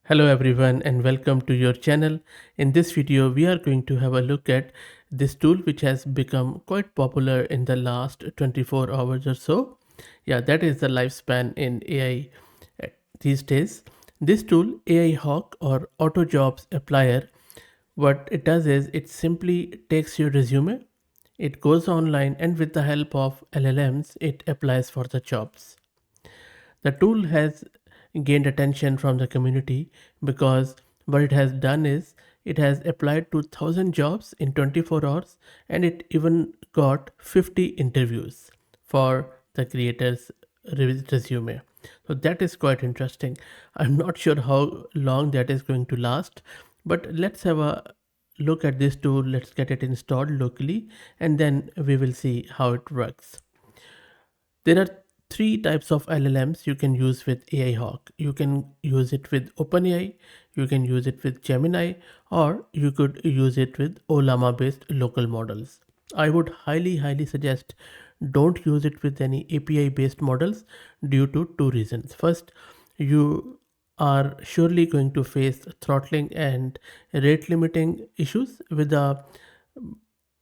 Hello everyone and welcome to your channel. In this video we are going to have a look at this tool which has become quite popular in the last 24 hours or so. Yeah, that is the lifespan in AI these days. This tool, AI Hawk or Auto Jobs Applier, what it does is it simply takes your resume, it goes online, and with the help of LLMs it applies for the jobs. The tool has gained attention from the community because what it has done is it has applied to 1000 jobs in 24 hours, and it even got 50 interviews for the creator's resume. So that is quite interesting. I'm not sure how long that is going to last, but let's have a look at this tool. Let's get it installed locally and then we will see how it works. There are three types of LLMs you can use with AI Hawk. You can use it with OpenAI, you can use it with Gemini, or you could use it with Ollama based local models. I would highly suggest don't use it with any API based models due to two reasons. First, you are surely going to face throttling and rate limiting issues with the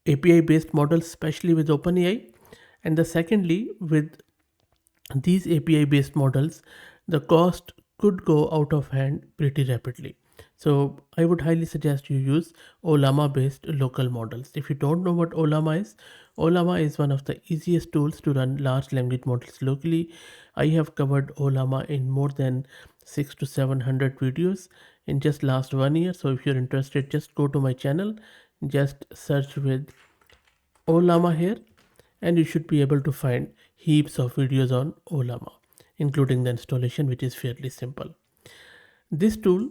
API based models, especially with OpenAI. And the secondly, with these API based models, the cost could go out of hand pretty rapidly. So I would highly suggest you use Ollama based local models. If you don't know what Ollama is one of the easiest tools to run large language models locally. I have covered Ollama in more than 6 to 700 videos in just last 1 year. So if you're interested, just go to my channel, just search with Ollama here, and you should be able to find heaps of videos on Ollama, including the installation, which is fairly simple. This tool,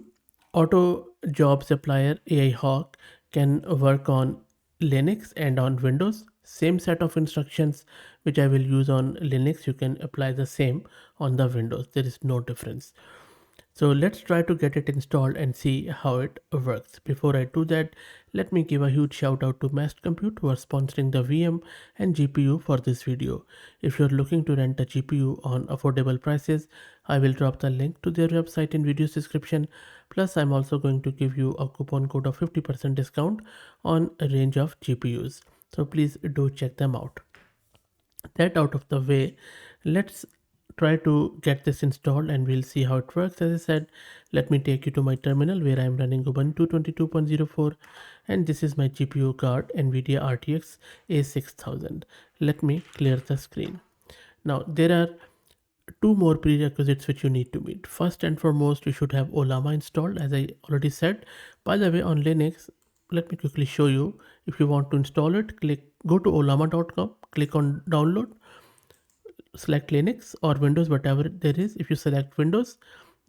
Auto Jobs Applier AI Hawk, can work on Linux and on Windows. Same set of instructions which I will use on Linux, you can apply the same on the Windows. There is no difference. So let's try to get it installed and see how it works. Before I do that, let me give a huge shout out to Mast Compute who are sponsoring the VM and GPU for this video. If you're looking to rent a GPU on affordable prices, I will drop the link to their website in video's description. Plus, I'm also going to give you a coupon code of 50% discount on a range of GPUs. So please do check them out. That out of the way, let's try to get this installed and we'll see how it works. As I said, let me take you to my terminal where I'm running Ubuntu 22.04, and this is my GPU card, NVIDIA RTX A6000. Let me clear the screen. Now there are two more prerequisites which you need to meet. First and foremost, you should have Ollama installed, as I already said. By the way, on Linux, let me quickly show you. If you want to install it, go to ollama.com, click on download, select Linux or Windows, whatever there is. If you select Windows,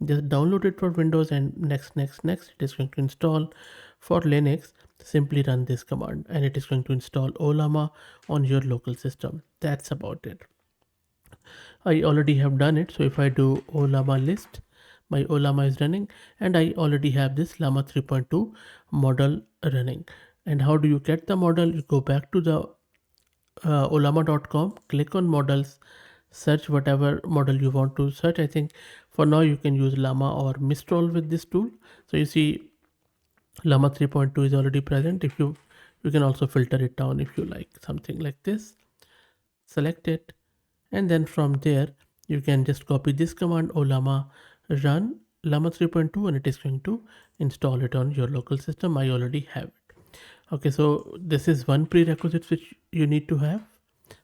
just download it for Windows, and next it is going to install. For Linux, simply run this command and it is going to install Ollama on your local system. That's about it. I already have done it. So if I do Ollama list, my Ollama is running, and I already have this Llama 3.2 model running. And how do you get the model? You go back to the ollama.com, click on models, search whatever model you want to search. I think for now you can use Llama or Mistral with this tool. So you see Llama 3.2 is already present. If you can also filter it down if you like something like this. Select it, and then from there you can just copy this command Ollama run Llama 3.2, and it is going to install it on your local system. I already have it. Okay, so this is one prerequisite which you need to have.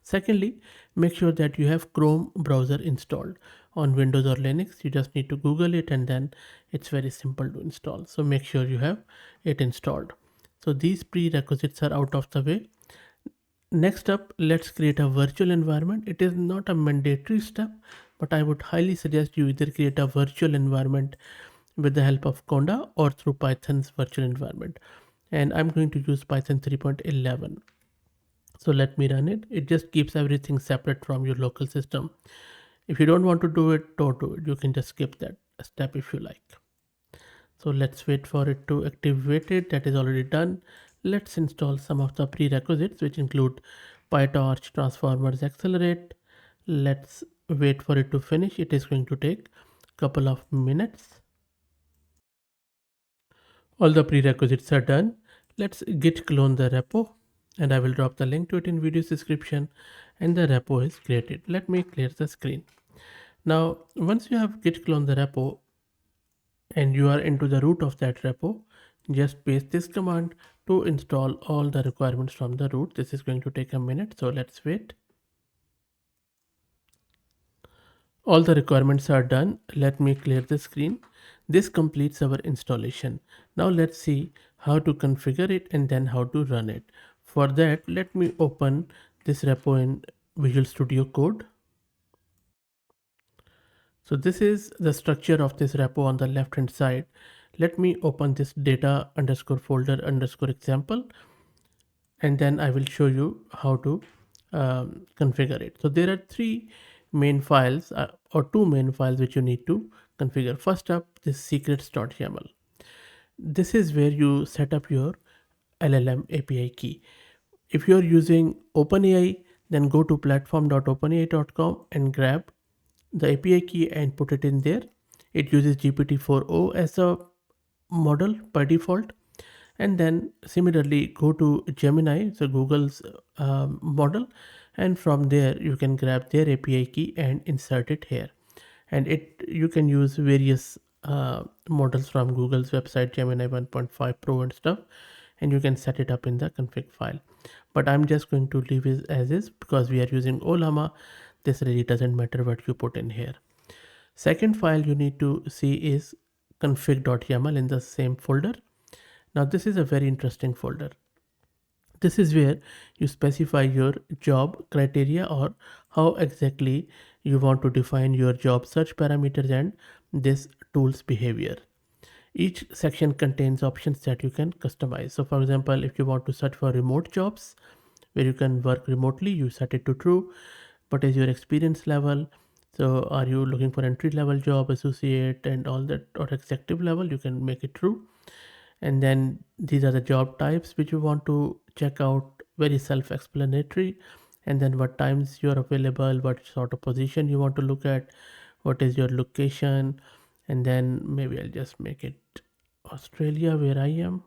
Secondly, make sure that you have Chrome browser installed. On Windows or Linux, you just need to Google it and then it's very simple to install. So make sure you have it installed. So these prerequisites are out of the way. Next up, let's create a virtual environment. It is not a mandatory step, but I would highly suggest you either create a virtual environment with the help of Conda or through Python's virtual environment. And I'm going to use Python 3.11. So let me run it. It just keeps everything separate from your local system. If you don't want to do it, don't do it. You can just skip that step if you like. So let's wait for it to activate it. That is already done. Let's install some of the prerequisites, which include PyTorch, transformers, accelerate. Let's wait for it to finish. It is going to take a couple of minutes. All the prerequisites are done. Let's git clone the repo, and I will drop the link to it in video's description, and the repo is created. Let me clear the screen. Now, once you have git clone the repo and you are into the root of that repo, just paste this command to install all the requirements from the root. This is going to take a minute, so let's wait. All the requirements are done. Let me clear the screen. This completes our installation. Now let's see how to configure it and then how to run it. For that, let me open this repo in Visual Studio Code. So this is the structure of this repo on the left hand side. Let me open this data underscore folder underscore example, and then I will show you how to configure it. So there are three main files or two main files which you need to configure. First up, this secrets.yaml. This is where you set up your LLM API key. If you're using OpenAI, then go to platform.openai.com and grab the API key and put it in there. It uses GPT-4o as a model by default. And then similarly go to Gemini, so Google's model, and from there you can grab their API key and insert it here. And you can use various models from Google's website, Gemini 1.5 Pro and stuff, and you can set it up in the config file. But I'm just going to leave it as is because we are using Ollama. This really doesn't matter what you put in here. Second file you need to see is config.yaml in the same folder. Now this is a very interesting folder. This is where you specify your job criteria or how exactly you want to define your job search parameters and this tool's behavior. Each section contains options that you can customize. So for example, if you want to search for remote jobs where you can work remotely, you set it to true. What is your experience level? So are you looking for entry level job, associate and all that, or executive level? You can make it true. And then these are the job types which you want to check out, very self-explanatory. And then what times you're available, what sort of position you want to look at, what is your location, and then maybe I'll just make it Australia where I am.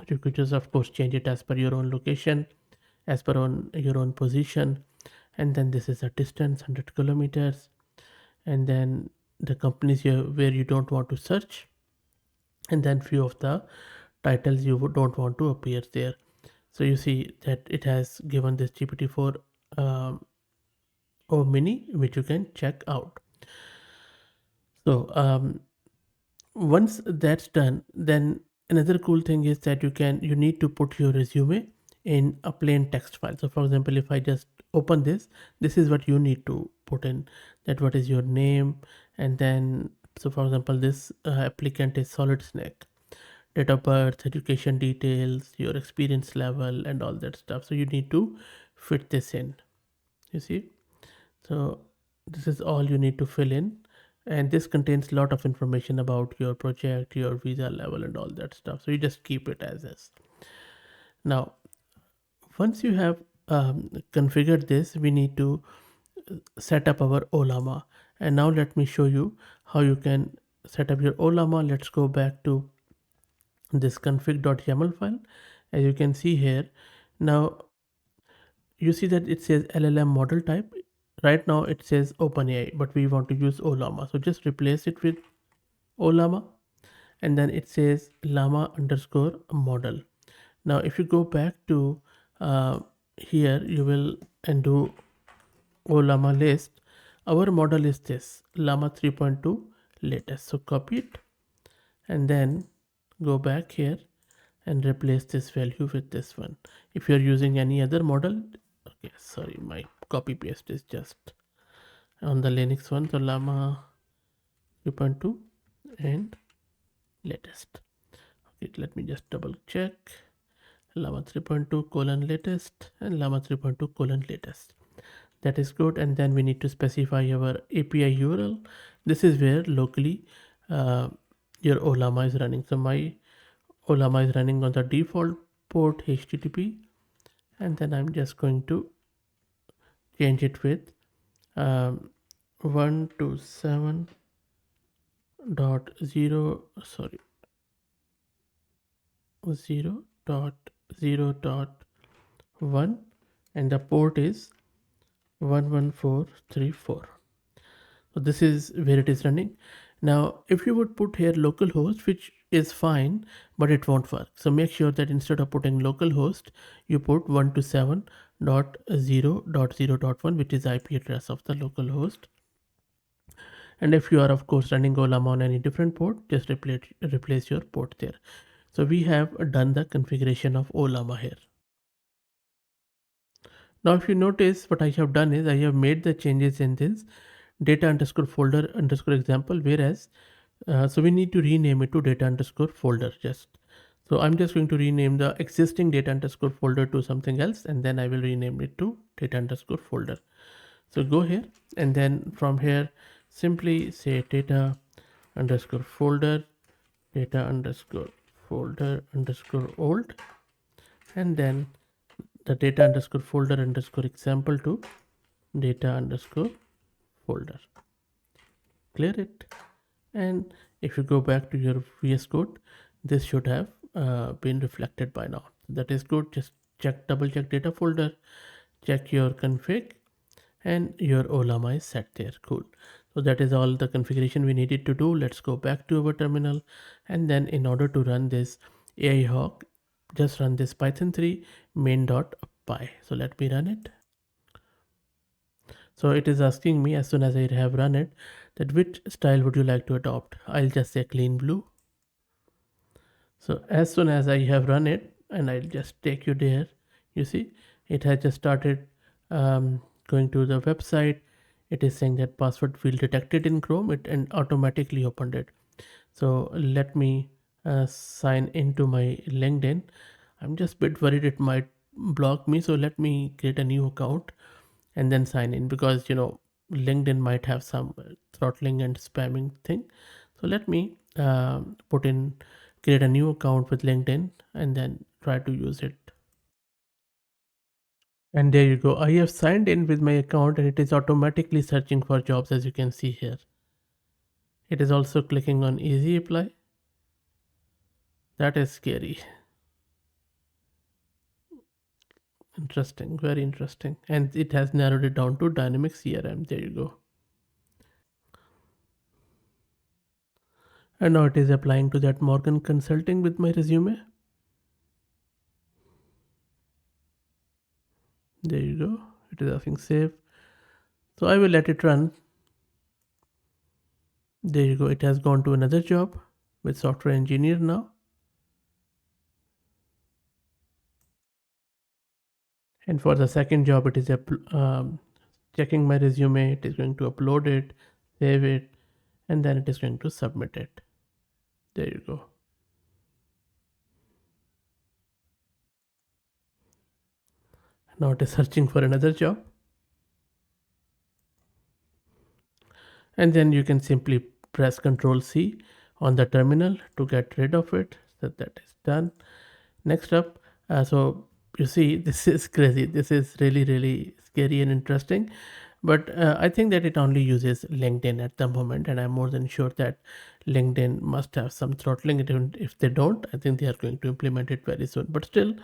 You could just of course change it as per your own location, as per your own position. And then this is a distance, 100 kilometers. And then the companies here where you don't want to search, and then few of the titles you don't want to appear there. So you see that it has given this GPT-4 O mini which you can check out. So once that's done, then another cool thing is that you need to put your resume in a plain text file. So for example, if I just open this is what you need to put in, that what is your name, and then so for example this applicant is Solid Snake, date of birth, education details, your experience level and all that stuff. So you need to fit this in, you see. So this is all you need to fill in, and this contains a lot of information about your project, your visa level and all that stuff. So you just keep it as is. Now once you have configured this, we need to set up our Ollama. And now let me show you how you can set up your Ollama. Let's go back to this config.yaml file. As you can see here, now you see that it says LLM model type. Right now it says OpenAI, but we want to use Ollama. So just replace it with Ollama, and then it says llama underscore model. Now if you go back to here, you will and do Ollama list. Our model is this Llama 3.2 latest. So copy it and then go back here and replace this value with this one. If you're using any other model, okay, sorry, my copy paste is just on the Linux one. So Llama 3.2 and latest. Okay, let me just double check. Llama 3.2 colon latest and Llama 3.2 colon latest. That is good. And then we need to specify our API URL. This is where locally your Ollama is running. So my Ollama is running on the default port HTTP, and then I'm just going to change it with 127 dot 0, sorry, 0 dot 0 dot 1, and the port is 11434. So this is where it is running. Now, if you would put here localhost, which is fine, but it won't work. So make sure that instead of putting localhost, you put 127.0.0.1, which is IP address of the localhost. And if you are of course running Ollama on any different port, just replace your port there. So we have done the configuration of Ollama here. Now if you notice, what I have done is I have made the changes in this data underscore folder underscore example, whereas so we need to rename it to data underscore folder. So I'm just going to rename the existing data underscore folder to something else, and then I will rename it to data underscore folder. So go here, and then from here simply say data underscore folder, data underscore folder underscore old, and then the data underscore folder underscore example to data underscore folder. Clear it. And if you go back to your VS Code, this should have been reflected by now. That is good. Just double check data folder, check your config, and your Ollama is set there. Cool. So that is all the configuration we needed to do. Let's go back to our terminal, and then in order to run this AI Hawk, just run this Python 3 main.py. So let me run it. So it is asking me as soon as I have run it that which style would you like to adopt. I'll just say clean blue. So as soon as I have run it, and I'll just take you there, you see it has just started going to the website. It is saying that password field detected in Chrome, and automatically opened it. So let me sign into my LinkedIn. I'm just a bit worried it might block me, so let me create a new account and then sign in, because LinkedIn might have some throttling and spamming thing. So let me create a new account with LinkedIn and then try to use it. And there you go. I have signed in with my account, and it is automatically searching for jobs, as you can see here. It is also clicking on easy apply. That is scary. Interesting, very interesting. And it has narrowed it down to dynamic CRM. There you go. And now it is applying to that Morgan Consulting with my resume. There you go. It is asking save. So I will let it run. There you go. It has gone to another job with software engineer now. And for the second job, it is checking my resume. It is going to upload it, save it, and then it is going to submit it. There you go. Now it is searching for another job. And then you can simply press Ctrl C on the terminal to get rid of it. So that is done. Next up, so you see, this is crazy. This is really, really scary and interesting. But I think that it only uses LinkedIn at the moment, and I'm more than sure that LinkedIn must have some throttling. If they don't, I think they are going to implement it very soon. But still,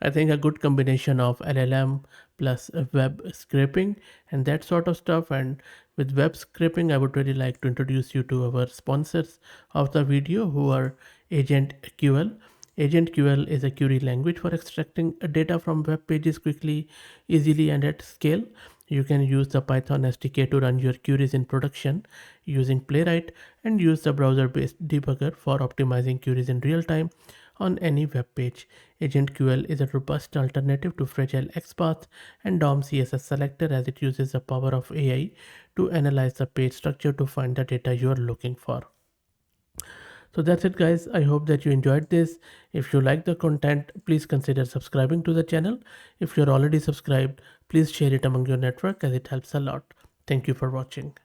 I think a good combination of LLM plus web scraping and that sort of stuff. And with web scraping, I would really like to introduce you to our sponsors of the video, who are AgentQL. AgentQL is a query language for extracting data from web pages quickly, easily, and at scale. You can use the Python SDK to run your queries in production using Playwright, and use the browser-based debugger for optimizing queries in real time on any web page. AgentQL is a robust alternative to fragile XPath and DOM CSS selector, as it uses the power of AI to analyze the page structure to find the data you are looking for. So that's it, guys. I hope that you enjoyed this. If you like the content, please consider subscribing to the channel. If you're already subscribed, please share it among your network, as it helps a lot. Thank you for watching.